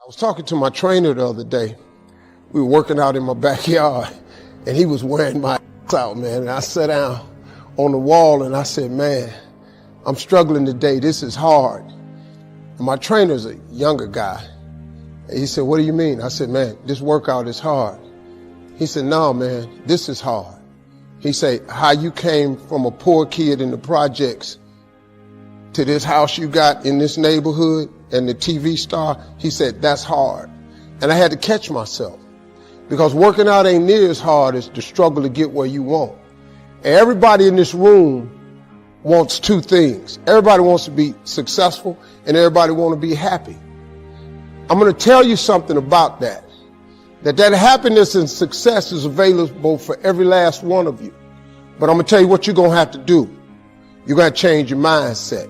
I was talking to my trainer the other day. We were working out in my backyard, and he was wearing my out, man. And I sat down on the wall, and I said, man, I'm struggling today. This is hard. And my trainer's a younger guy. And he said, what do you mean? I said, man, this workout is hard. He said, no, man, this is hard. He said, how you came from a poor kid in the projects to this house you got in this neighborhood and the TV star, he said, that's hard. And I had to catch myself, because working out ain't near as hard as the struggle to get where you want. And everybody in this room wants two things. Everybody wants to be successful, and everybody wants to be happy. I'm going to tell you something about that happiness and success is available for every last one of you. But I'm going to tell you what you're going to have to do. You're going to change your mindset.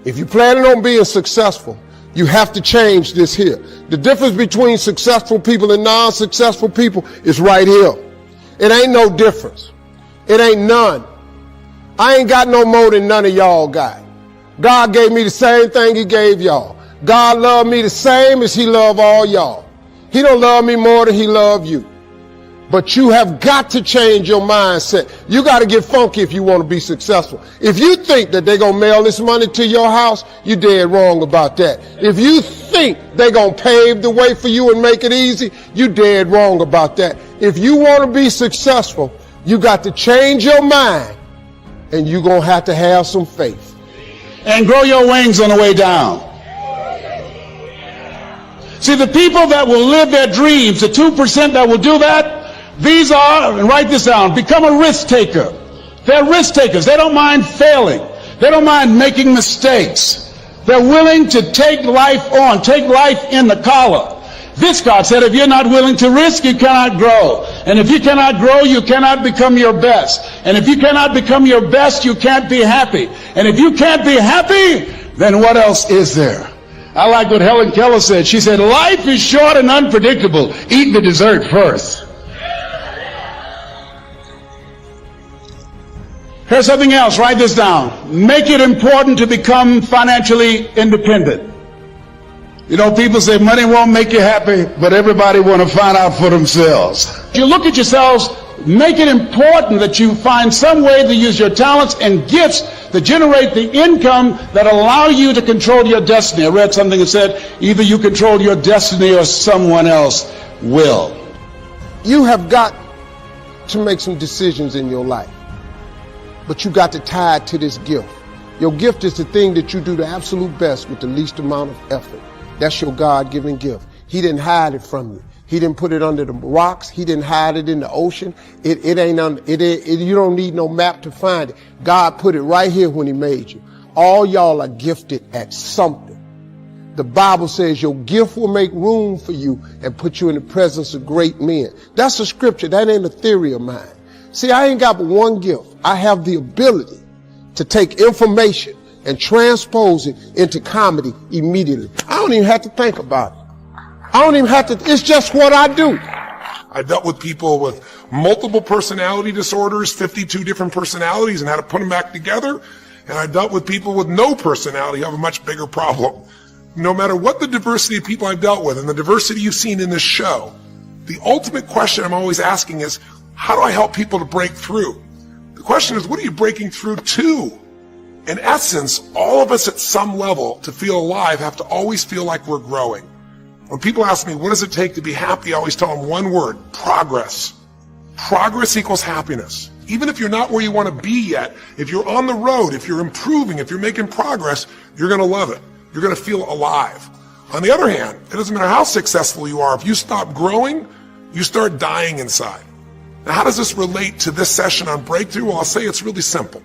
If you're planning on being successful, you have to change this here. The difference between successful people and non-successful people is right here. It ain't no difference. It ain't none. I ain't got no more than none of y'all got. God gave me the same thing he gave y'all. God loved me the same as he loved all y'all. He don't love me more than he loved you. But you have got to change your mindset. You got to get funky if you want to be successful. If you think that they're going to mail this money to your house, you're dead wrong about that. If you think they're going to pave the way for you and make it easy, you're dead wrong about that. If you want to be successful, you got to change your mind, and you're going to have some faith. And grow your wings on the way down. See, the people that will live their dreams, the 2% that will do that, these are, and write this down, become a risk taker. They're risk takers. They don't mind failing. They don't mind making mistakes. They're willing to take life on, take life in the collar. This God said, if you're not willing to risk, you cannot grow. And if you cannot grow, you cannot become your best. And if you cannot become your best, you can't be happy. And if you can't be happy, then what else is there? I like what Helen Keller said. She said, life is short and unpredictable. Eat the dessert first. Here's something else. Write this down. Make it important to become financially independent. You know, people say money won't make you happy, but everybody want to find out for themselves. If you look at yourselves, make it important that you find some way to use your talents and gifts to generate the income that allow you to control your destiny. I read something that said, either you control your destiny or someone else will. You have got to make some decisions in your life, but you got to tie it to this gift. Your gift is the thing that you do the absolute best with the least amount of effort. That's your God-given gift. He didn't hide it from you. He didn't put it under the rocks. He didn't hide it in the ocean. You don't need no map to find it. God put it right here when he made you. All y'all are gifted at something. The Bible says your gift will make room for you and put you in the presence of great men. That's a scripture. That ain't a theory of mine. See, I ain't got but one gift. I have the ability to take information and transpose it into comedy immediately. I don't even have to think about it. I don't even have to, it's just what I do. I dealt with people with multiple personality disorders, 52 different personalities, and how to put them back together. And I dealt with people with no personality who have a much bigger problem. No matter what the diversity of people I've dealt with and the diversity you've seen in this show, the ultimate question I'm always asking is, how do I help people to break through? The question is, what are you breaking through to? In essence, all of us at some level to feel alive have to always feel like we're growing. When people ask me, what does it take to be happy? I always tell them one word, progress. Progress equals happiness. Even if you're not where you want to be yet, if you're on the road, if you're improving, if you're making progress, you're going to love it. You're going to feel alive. On the other hand, it doesn't matter how successful you are. If you stop growing, you start dying inside. Now, how does this relate to this session on breakthrough? Well, I'll say it's really simple.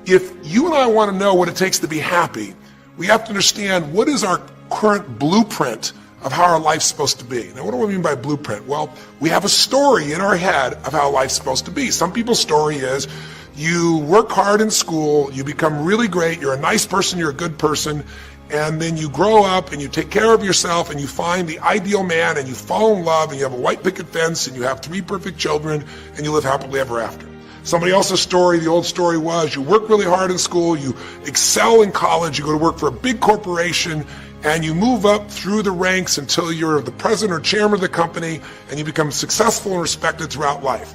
If you and I want to know what it takes to be happy, we have to understand what is our current blueprint of how our life's supposed to be. Now, what do I mean by blueprint? Well, we have a story in our head of how life's supposed to be. Some people's story is you work hard in school, you become really great, you're a nice person, you're a good person, and then you grow up and you take care of yourself and you find the ideal man and you fall in love and you have a white picket fence and you have 3 perfect children and you live happily ever after. Somebody else's story, the old story was, you work really hard in school, you excel in college, you go to work for a big corporation, And you move up through the ranks until you're the president or chairman of the company, and you become successful and respected throughout life.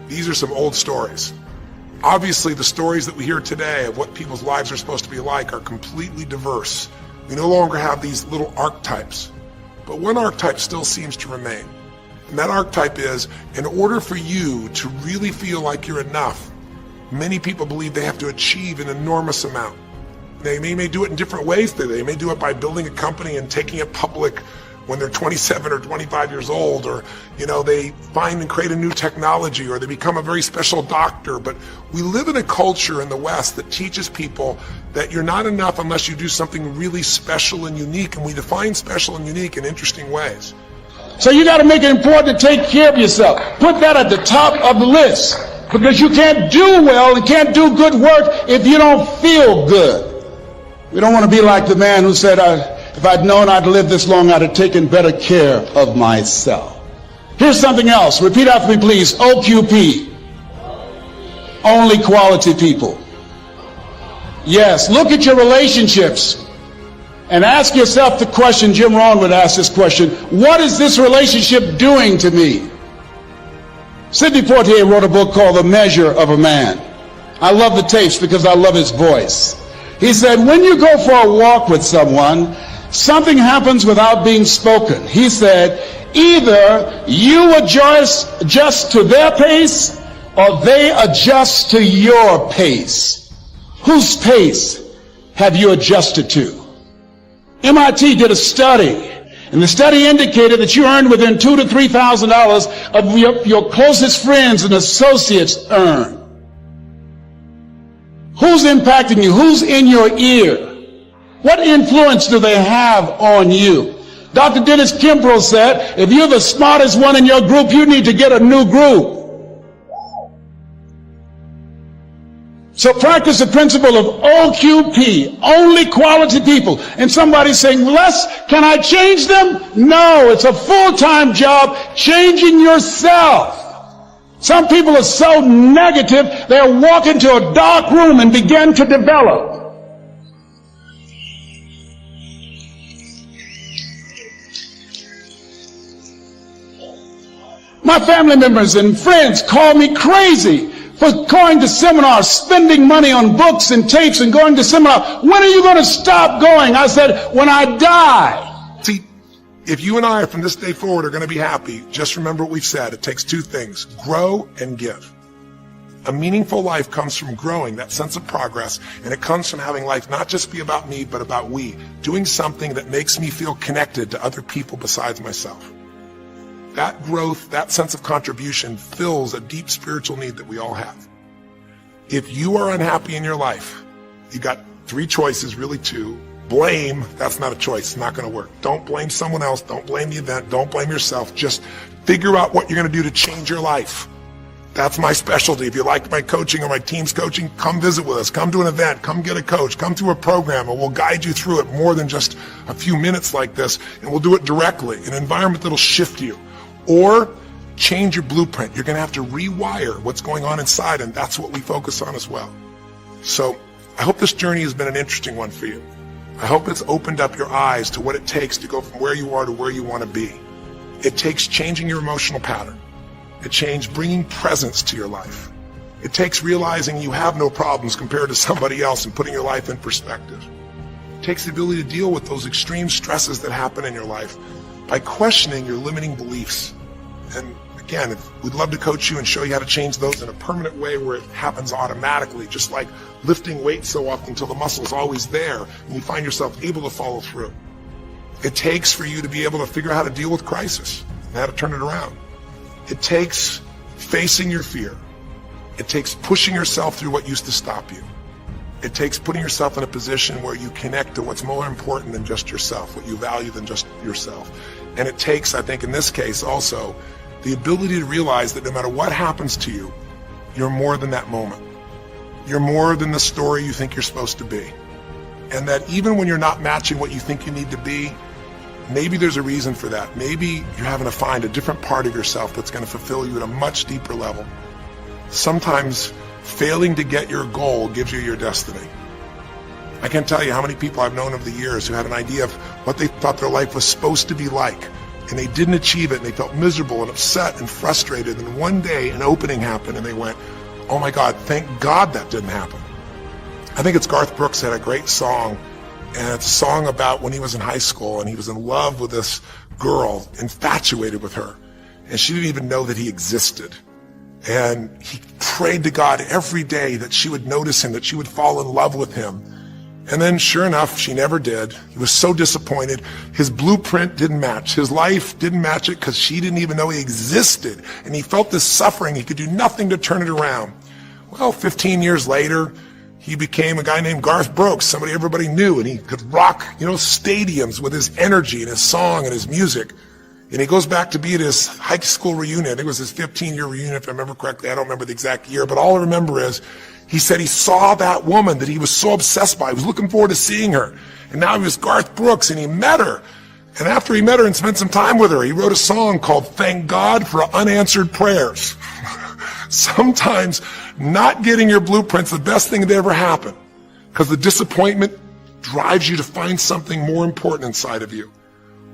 These are some old stories. Obviously, the stories that we hear today of what people's lives are supposed to be like are completely diverse. We no longer have these little archetypes. But one archetype still seems to remain. And that archetype is, in order for you to really feel like you're enough, many people believe they have to achieve an enormous amount. They may do it in different ways. They may do it by building a company and taking it public when they're 27 or 25 years old, or they find and create a new technology, or they become a very special doctor. But we live in a culture in the West that teaches people that you're not enough unless you do something really special and unique, and we define special and unique in interesting ways. So you got to make it important to take care of yourself. Put that at the top of the list, because you can't do well and can't do good work if you don't feel good. We don't want to be like the man who said, if I'd known I'd live this long, I'd have taken better care of myself. Here's something else. Repeat after me, please. OQP. Only quality people. Yes, look at your relationships and ask yourself the question, Jim Rohn would ask this question, what is this relationship doing to me? Sidney Poitier wrote a book called The Measure of a Man. I love the tapes because I love his voice. He said, when you go for a walk with someone, something happens without being spoken. He said, either you adjust to their pace or they adjust to your pace. Whose pace have you adjusted to? MIT did a study, and the study indicated that you earned within $2,000 to $3,000 of your closest friends and associates earn. Who's impacting you? Who's in your ear? What influence do they have on you? Dr. Dennis Kimbrough said, if you're the smartest one in your group, you need to get a new group. So practice the principle of OQP, only quality people. And somebody's saying, Les, can I change them? No, it's a full-time job changing yourself. Some people are so negative, they'll walk into a dark room and begin to develop. My family members and friends call me crazy for going to seminars, spending money on books and tapes and going to seminars. When are you going to stop going? I said, when I die. See, if you and I from this day forward are going to be happy, just remember what we've said. It takes two things, grow and give. A meaningful life comes from growing, that sense of progress, and it comes from having life not just be about me, but about we, doing something that makes me feel connected to other people besides myself. That growth, that sense of contribution fills a deep spiritual need that we all have. If you are unhappy in your life, you got three choices, really two. Blame, that's not a choice, it's not going to work. Don't blame someone else, don't blame the event, don't blame yourself. Just figure out what you're going to do to change your life. That's my specialty. If you like my coaching or my team's coaching, come visit with us, come to an event, come get a coach, come to a program, and we'll guide you through it more than just a few minutes like this, and we'll do it directly, an environment that'll shift you. Or change your blueprint. You're going to have to rewire what's going on inside, and that's what we focus on as well. So I hope this journey has been an interesting one for you. I hope it's opened up your eyes to what it takes to go from where you are to where you want to be. It takes changing your emotional pattern. It takes bringing presence to your life. It takes realizing you have no problems compared to somebody else and putting your life in perspective. It takes the ability to deal with those extreme stresses that happen in your life by questioning your limiting beliefs. And again, we'd love to coach you and show you how to change those in a permanent way where it happens automatically, just like lifting weights so often until the muscle's always there and you find yourself able to follow through. It takes for you to be able to figure out how to deal with crisis and how to turn it around. It takes facing your fear. It takes pushing yourself through what used to stop you. It takes putting yourself in a position where you connect to what's more important than just yourself, what you value than just yourself. And it takes, I think in this case also, the ability to realize that no matter what happens to you, you're more than that moment. You're more than the story you think you're supposed to be. And that even when you're not matching what you think you need to be, maybe there's a reason for that. Maybe you're having to find a different part of yourself that's going to fulfill you at a much deeper level. Sometimes failing to get your goal gives you your destiny. I can't tell you how many people I've known over the years who had an idea of what they thought their life was supposed to be like, and they didn't achieve it, and they felt miserable and upset and frustrated, and one day an opening happened and they went, oh my God, thank God that didn't happen. I think it's Garth Brooks had a great song, and it's a song about when he was in high school and he was in love with this girl, infatuated with her, and she didn't even know that he existed. And he prayed to God every day that she would notice him, that she would fall in love with him. And then sure enough, she never did. He was so disappointed. His blueprint didn't match. His life didn't match it because she didn't even know he existed. And he felt this suffering. He could do nothing to turn it around. Well, 15 years later, he became a guy named Garth Brooks, somebody everybody knew, and he could rock, stadiums with his energy and his song and his music. And he goes back to be at his high school reunion. I think it was his 15-year reunion, if I remember correctly. I don't remember the exact year, but all I remember is he said he saw that woman that he was so obsessed by. He was looking forward to seeing her. And now he was Garth Brooks, and he met her. And after he met her and spent some time with her, he wrote a song called Thank God for Unanswered Prayers. Sometimes not getting your blueprint's the best thing that ever happened, because the disappointment drives you to find something more important inside of you.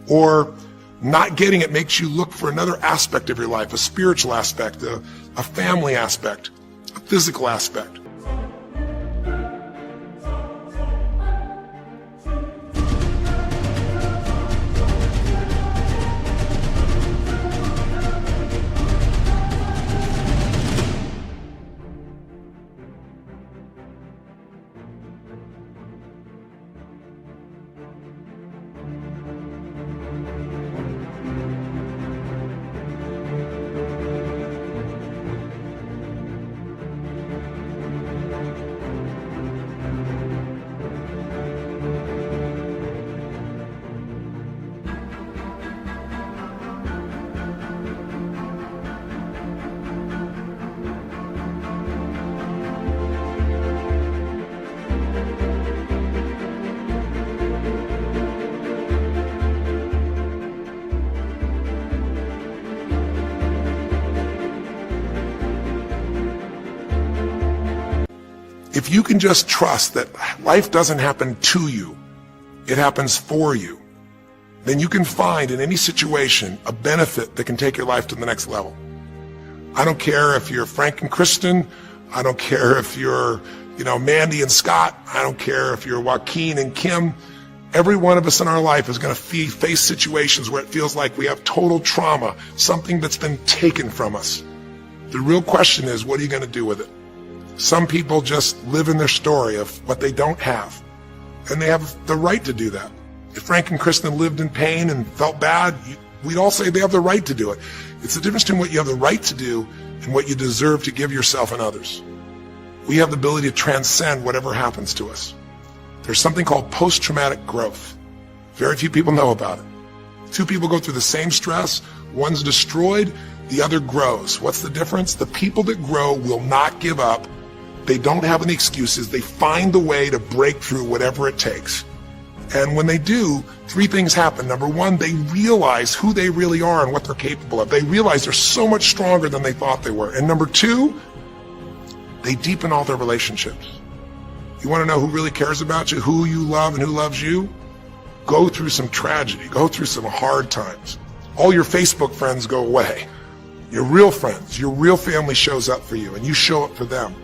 Or not getting it makes you look for another aspect of your life, a spiritual aspect, a family aspect, a physical aspect. If you can just trust that life doesn't happen to you, it happens for you, then you can find in any situation a benefit that can take your life to the next level. I don't care if you're Frank and Kristen. I don't care if you're, Mandy and Scott. I don't care if you're Joaquin and Kim. Every one of us in our life is going to face situations where it feels like we have total trauma, something that's been taken from us. The real question is, what are you going to do with it? Some people just live in their story of what they don't have, and they have the right to do that. If Frank and Kristen lived in pain and felt bad, we'd all say they have the right to do it. It's the difference between what you have the right to do and what you deserve to give yourself and others. We have the ability to transcend whatever happens to us. There's something called post-traumatic growth. Very few people know about it. Two people go through the same stress, one's destroyed, the other grows. What's the difference? The people that grow will not give up. They don't have any excuses. They find the way to break through whatever it takes. And when they do, three things happen. Number one, they realize who they really are and what they're capable of. They realize they're so much stronger than they thought they were. And number two, they deepen all their relationships. You want to know who really cares about you, who you love and who loves you? Go through some tragedy. Go through some hard times. All your Facebook friends go away. Your real friends, your real family shows up for you, and you show up for them.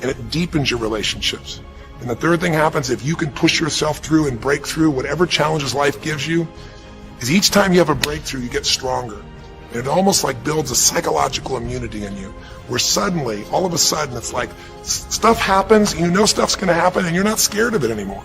And it deepens your relationships. And the third thing happens, if you can push yourself through and break through whatever challenges life gives you, is each time you have a breakthrough, you get stronger. And it almost like builds a psychological immunity in you, where suddenly, all of a sudden, it's like stuff happens, you know stuff's going to happen, and you're not scared of it anymore.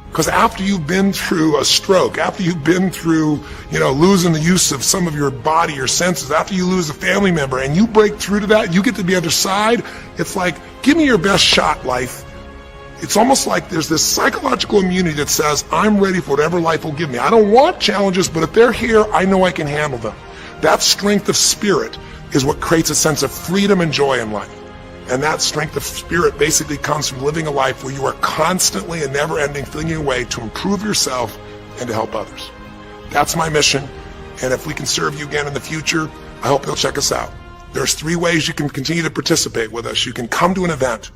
Because after you've been through a stroke, after you've been through, losing the use of some of your body, your senses, after you lose a family member, and you break through to that, you get to the other side, it's like, give me your best shot, life. It's almost like there's this psychological immunity that says, I'm ready for whatever life will give me. I don't want challenges, but if they're here, I know I can handle them. That strength of spirit is what creates a sense of freedom and joy in life. And that strength of spirit basically comes from living a life where you are constantly and never-ending flinging away to improve yourself and to help others. That's my mission, and if we can serve you again in the future, I hope you'll check us out. There's 3 ways you can continue to participate with us. You can come to an event.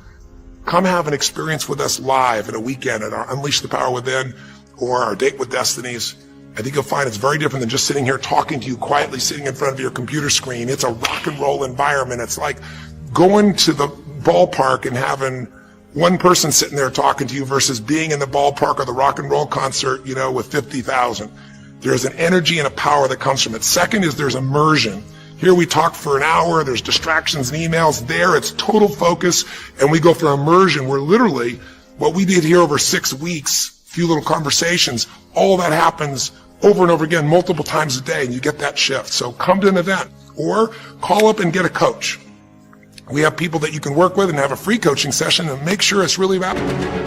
come have an experience with us live at a weekend at our Unleash the Power Within or our Date with Destinies. I think you'll find it's very different than just sitting here talking to you quietly, sitting in front of your computer screen. It's a rock and roll environment. It's like going to the ballpark and having one person sitting there talking to you versus being in the ballpark or the rock and roll concert, with 50,000. There's an energy and a power that comes from it. Second is there's immersion. Here we talk for an hour, there's distractions and emails. There it's total focus, and we go for immersion where literally what we did here over 6 weeks, few little conversations, all that happens over and over again, multiple times a day, and you get that shift. So come to an event or call up and get a coach. We have people that you can work with and have a free coaching session and make sure it's really valuable.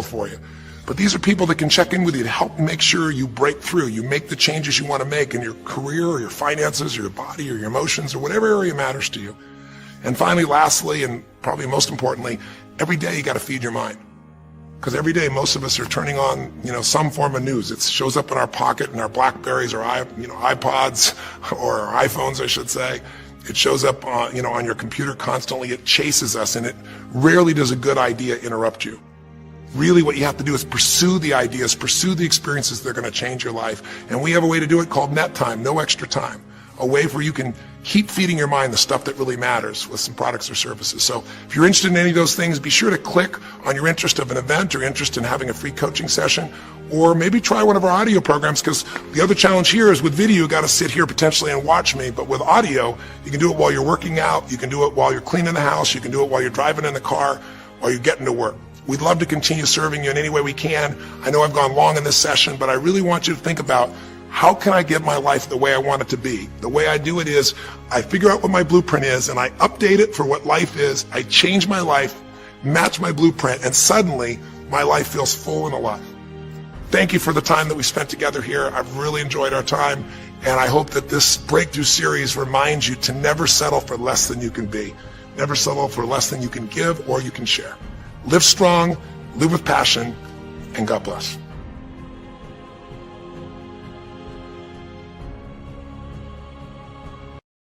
For you. But these are people that can check in with you to help make sure you break through, you make the changes you want to make in your career or your finances or your body or your emotions or whatever area matters to you. And finally, lastly, and probably most importantly, every day you got to feed your mind. Because every day most of us are turning on, some form of news. It shows up in our pocket, in our Blackberries or iPods or our iPhones, I should say. It shows up, on your computer constantly. It chases us, and it rarely does a good idea interrupt you. Really what you have to do is pursue the ideas, pursue the experiences that are going to change your life. And we have a way to do it called net time, no extra time. A way where you can keep feeding your mind the stuff that really matters with some products or services. So if you're interested in any of those things, be sure to click on your interest of an event or interest in having a free coaching session, or maybe try one of our audio programs, because the other challenge here is with video, you got to sit here potentially and watch me, but with audio, you can do it while you're working out, you can do it while you're cleaning the house, you can do it while you're driving in the car, while you're getting to work. We'd love to continue serving you in any way we can. I know I've gone long in this session, but I really want you to think about how can I get my life the way I want it to be? The way I do it is I figure out what my blueprint is and I update it for what life is. I change my life, match my blueprint, and suddenly my life feels full and alive. Thank you for the time that we spent together here. I've really enjoyed our time, and I hope that this breakthrough series reminds you to never settle for less than you can be. Never settle for less than you can give or you can share. Live strong, live with passion, and God bless.